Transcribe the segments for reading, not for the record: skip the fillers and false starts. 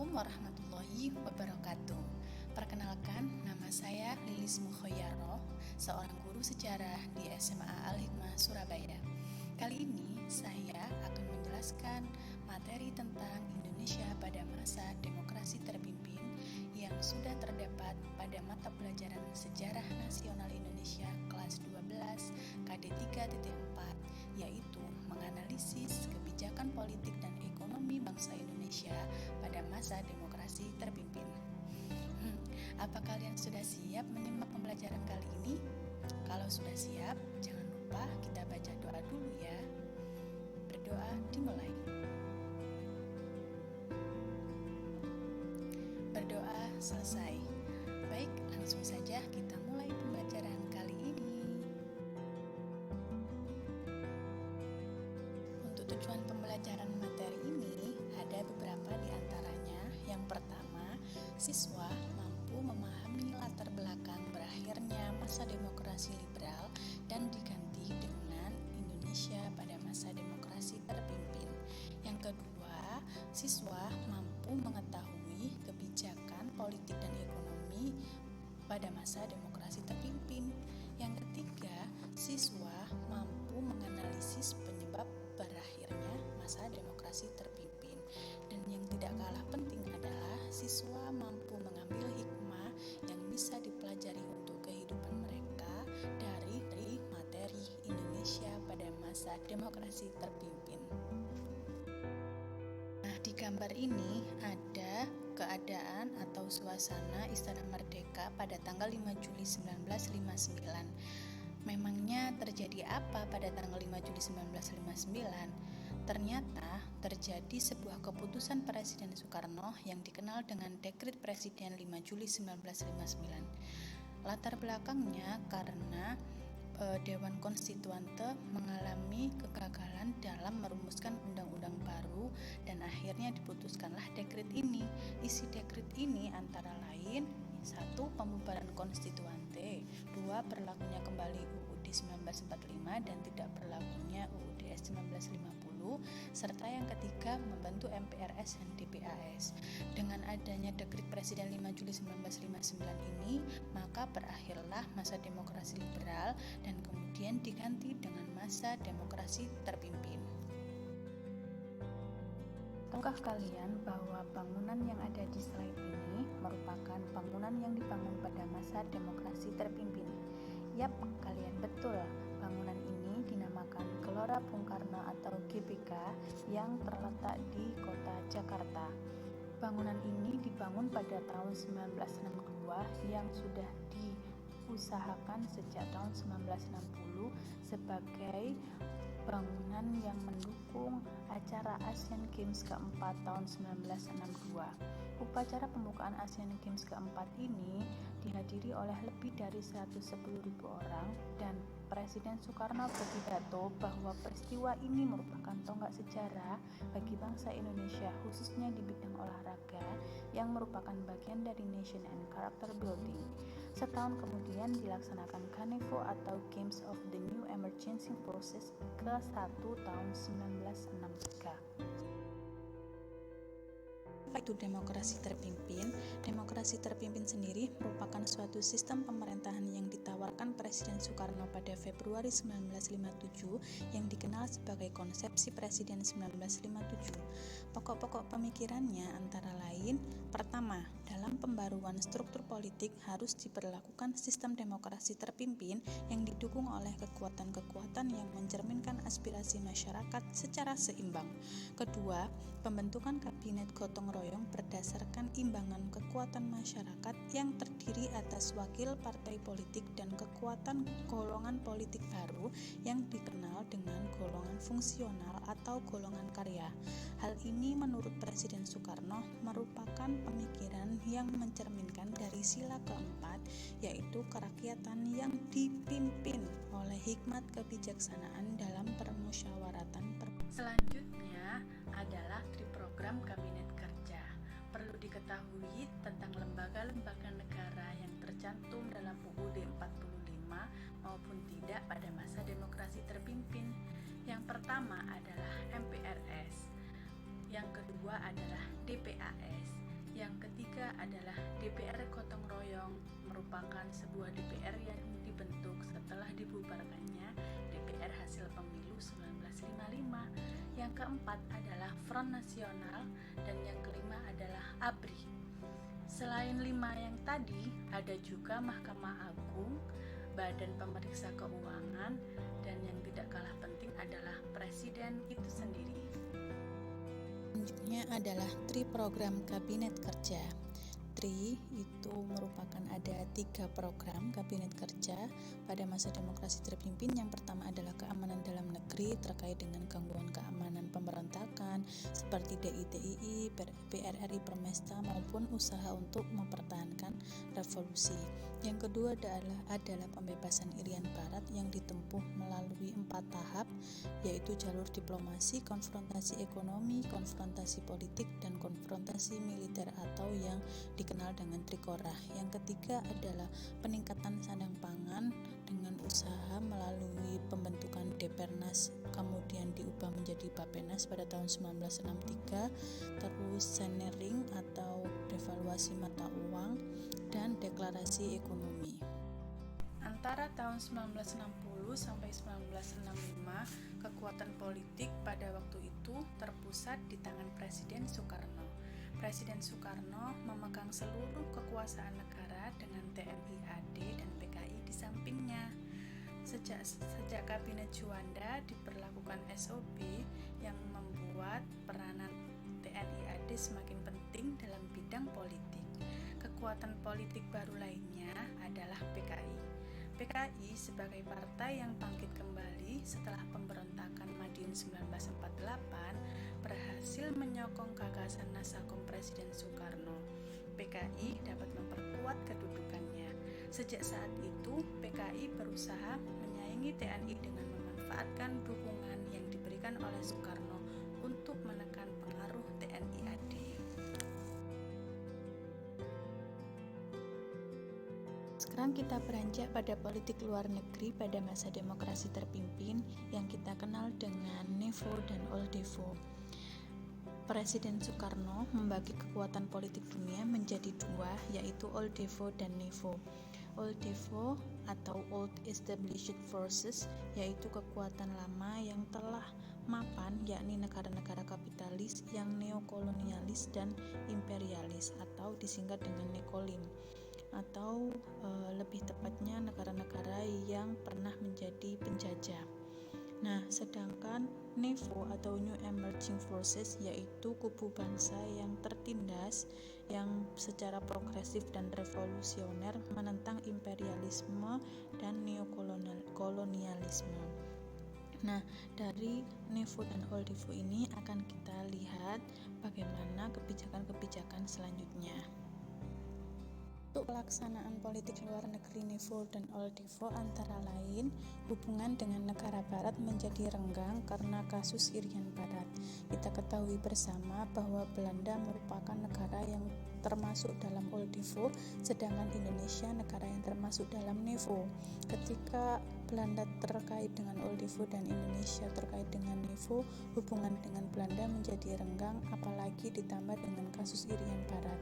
Assalamualaikum warahmatullahi wabarakatuh. Perkenalkan, nama saya Lilis Mukhoyaro, seorang guru sejarah di SMA Al-Hikmah Surabaya. Kali ini saya akan menjelaskan materi tentang Indonesia pada masa demokrasi terpimpin yang sudah terdapat pada mata pelajaran Sejarah Nasional Indonesia kelas 12 KD 3.4, yaitu menganalisis kebijakan politik dan ekonomi bangsa Indonesia pada masa demokrasi terpimpin. Apa kalian sudah siap menyimak pembelajaran kali ini? Kalau sudah siap, jangan lupa kita baca doa dulu ya. Berdoa dimulai. Berdoa selesai. Baik, langsung saja kita mulai pembelajaran kali ini. Untuk tujuan pembelajaran materi ini ada beberapa di antaranya. Yang pertama, siswa mampu memahami latar belakang berakhirnya masa demokrasi liberal dan diganti dengan Indonesia pada masa demokrasi terpimpin. Yang kedua, siswa mampu mengetahui kebijakan politik dan ekonomi pada masa demokrasi terpimpin. Yang ketiga, siswa mampu menganalisis penyebab berakhirnya masa demokrasi terpimpin. Dan yang tidak kalah penting adalah siswa mampu mengambil hikmah yang bisa dipelajari untuk kehidupan mereka dari materi Indonesia pada masa demokrasi terpimpin. Nah, di gambar ini ada keadaan atau suasana Istana Merdeka pada tanggal 5 Juli 1959. Memangnya terjadi apa pada tanggal 5 Juli 1959? Ternyata terjadi sebuah keputusan Presiden Soekarno yang dikenal dengan Dekret Presiden 5 Juli 1959. Latar belakangnya karena Dewan Konstituante mengalami kegagalan dalam merumuskan undang-undang baru dan akhirnya diputuskanlah dekret ini. Isi dekret ini antara lain: 1. Pembubaran konstituante, 2. Berlakunya kembali UUD 1945 dan tidak berlakunya UUD 1950, serta yang ketiga membentuk MPRS dan DPAS. Dengan adanya Dekret Presiden 5 Juli 1959 ini, maka berakhirlah masa demokrasi liberal dan kemudian diganti dengan masa demokrasi terpimpin. Tahukah kalian bahwa bangunan yang ada di slide ini merupakan bangunan yang dibangun pada masa demokrasi terpimpin? Yap, kalian betul. Bangunan ini dinamakan Gelora Bung Karno atau GBK yang terletak di kota Jakarta. Bangunan ini dibangun pada tahun 1962 yang sudah diusahakan sejak tahun 1960 sebagai bangunan yang mendukung acara Asian Games keempat tahun 1962. Upacara pembukaan Asian Games keempat ini dihadiri oleh lebih dari 110.000 orang dan Presiden Soekarno berpidato bahwa peristiwa ini merupakan tonggak sejarah bagi bangsa Indonesia, khususnya di bidang olahraga yang merupakan bagian dari Nation and Character Building. Setahun kemudian dilaksanakan Ganevo atau Games of the New Emergency Forces ke-1 tahun 1963. Apa itu demokrasi terpimpin? Demokrasi terpimpin sendiri merupakan suatu sistem pemerintahan yang ditawarkan Presiden Soekarno pada Februari 1957 yang dikenal sebagai konsepsi Presiden 1957. Pokok-pokok pemikirannya antara lain: pertama, dalam pembaruan struktur politik harus diberlakukan sistem demokrasi terpimpin yang didukung oleh kekuatan-kekuatan yang mencerminkan aspirasi masyarakat secara seimbang. Kedua, pembentukan kabinet gotong royong berdasarkan imbangan kekuatan masyarakat yang terdiri atas wakil partai politik dan kekuatan golongan politik baru yang dikenal dengan golongan fungsional atau golongan karya. Hal ini menurut Presiden Soekarno merupakan pemikiran yang mencerminkan dari sila keempat, yaitu kerakyatan yang dipimpin oleh hikmat kebijaksanaan dalam permusyawaratan. Selanjutnya adalah triprogram kabinet kerja. Perlu diketahui tentang lembaga-lembaga negara yang tercantum dalam UUD 45 maupun tidak pada masa demokrasi terpimpin. Yang pertama adalah MPRS, yang kedua adalah DPAS, Yang ketiga adalah DPR Gotong Royong, merupakan sebuah DPR yang dibentuk setelah dibubarkannya DPR hasil pemilu 1955. Yang keempat adalah Front Nasional dan yang kelima adalah ABRI. Selain 5 yang tadi, ada juga Mahkamah Agung, Badan Pemeriksa Keuangan, dan yang tidak kalah penting adalah Presiden itu sendiri. Selanjutnya adalah TRI program Kabinet Kerja. TRI itu merupakan ada 3 program Kabinet Kerja pada masa demokrasi terpimpin. Yang pertama adalah keamanan dalam negeri terkait dengan gangguan keamanan pemberontakan seperti DITII, PRRI Permesta maupun usaha untuk mempertahankan revolusi. Yang kedua adalah pembebasan Irian Barat yang ditempuh melalui 4 tahap, yaitu jalur diplomasi, konfrontasi ekonomi, konfrontasi politik, dan konfrontasi militer atau yang dikenal dengan Trikora. Yang ketiga adalah peningkatan sandang pangan dengan usaha melalui pembentukan Depernas, kemudian diubah menjadi Bapenas pada tahun 1963, terus Senering atau devaluasi mata uang, dan deklarasi ekonomi. Antara tahun 1960 sampai 1965, kekuatan politik pada waktu itu terpusat di tangan Presiden Soekarno. Presiden Soekarno memegang seluruh kekuasaan negara dengan TNI AD dan PKI di sampingnya. Sejak Kabinet Juanda diberlakukan SOP yang membuat peranan TNI AD semakin penting dalam bidang politik. Kekuatan politik baru lainnya adalah PKI. PKI sebagai partai yang bangkit kembali setelah pemberontakan Madiun 1948 berhasil menyokong gagasan Nasakom Presiden Soekarno. PKI dapat memperkuat kedudukannya. Sejak saat itu, PKI berusaha menyaingi TNI dengan memanfaatkan dukungan yang diberikan oleh Soekarno untuk menekan pengaruh TNI AD. Sekarang kita beranjak pada politik luar negeri pada masa demokrasi terpimpin yang kita kenal dengan NEVO dan OLDEVO. Presiden Soekarno membagi kekuatan politik dunia menjadi 2, yaitu OLDEVO dan NEVO. OLDEVO atau Old Established Forces yaitu kekuatan lama yang telah mapan, yakni negara-negara kapitalis yang neokolonialis dan imperialis atau disingkat dengan NEKOLIM, atau lebih tepatnya negara-negara yang pernah menjadi penjajah. Nah, sedangkan NEVO atau New Emerging Forces yaitu kubu bangsa yang tertindas yang secara progresif dan revolusioner menentang imperialisme dan neokolonialisme. Nah, dari NEVO dan OLDEVO ini akan kita lihat bagaimana kebijakan-kebijakan selanjutnya. Untuk pelaksanaan politik luar negeri NEVO dan OLDEVO antara lain, hubungan dengan negara barat menjadi renggang karena kasus Irian Barat. Kita ketahui bersama bahwa Belanda merupakan negara yang termasuk dalam OLDEVO, sedangkan Indonesia negara yang termasuk dalam NEVO. Ketika Belanda terkait dengan OLDEVO dan Indonesia terkait dengan NEVO, hubungan dengan Belanda menjadi renggang, apalagi ditambah dengan kasus Irian Barat.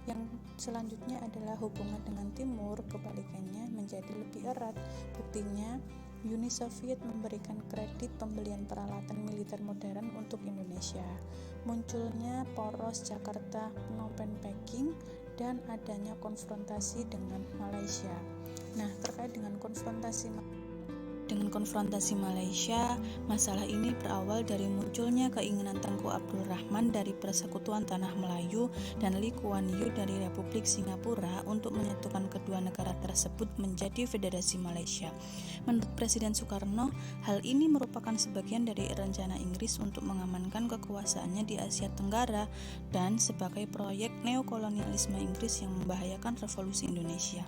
Yang selanjutnya adalah hubungan dengan Timur, kebalikannya menjadi lebih erat. Buktinya, Uni Soviet memberikan kredit pembelian peralatan militer modern untuk Indonesia. Munculnya poros Jakarta, Phnom Penh, Peking, dan adanya konfrontasi dengan Malaysia. Nah, terkait dengan konfrontasi Malaysia, masalah ini berawal dari munculnya keinginan Tengku Abdul Rahman dari Persekutuan Tanah Melayu dan Lee Kuan Yew dari Republik Singapura untuk menyatukan kedua negara tersebut menjadi Federasi Malaysia. Menurut Presiden Soekarno, hal ini merupakan sebagian dari rencana Inggris untuk mengamankan kekuasaannya di Asia Tenggara dan sebagai proyek neokolonialisme Inggris yang membahayakan revolusi Indonesia.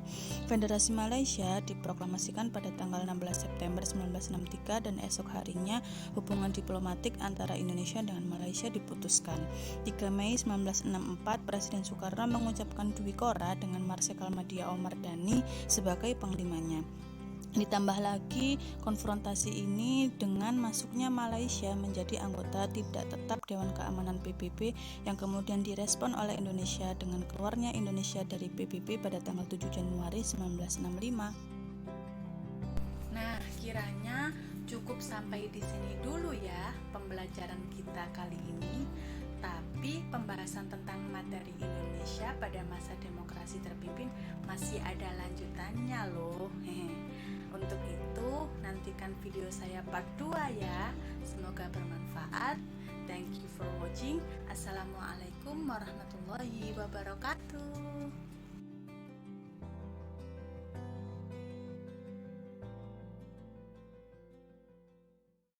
Federasi Malaysia diproklamasikan pada tanggal 16 September 1963 dan esok harinya hubungan diplomatik antara Indonesia dengan Malaysia diputuskan. 3 Mei 1964, Presiden Soekarno mengucapkan Dwi Kora dengan Marsikal Madya Omar Dani sebagai panglimanya. Ditambah lagi konfrontasi ini dengan masuknya Malaysia menjadi anggota tidak tetap Dewan Keamanan PBB yang kemudian direspon oleh Indonesia dengan keluarnya Indonesia dari PBB pada tanggal 7 Januari 1965. Nah, kiranya cukup sampai di sini dulu ya pembelajaran kita kali ini. Tapi pembahasan tentang materi Indonesia pada masa demokrasi terpimpin masih ada lanjutannya loh. Untuk itu nantikan video saya part 2 ya. Semoga bermanfaat. Thank you for watching. Assalamualaikum warahmatullahi wabarakatuh.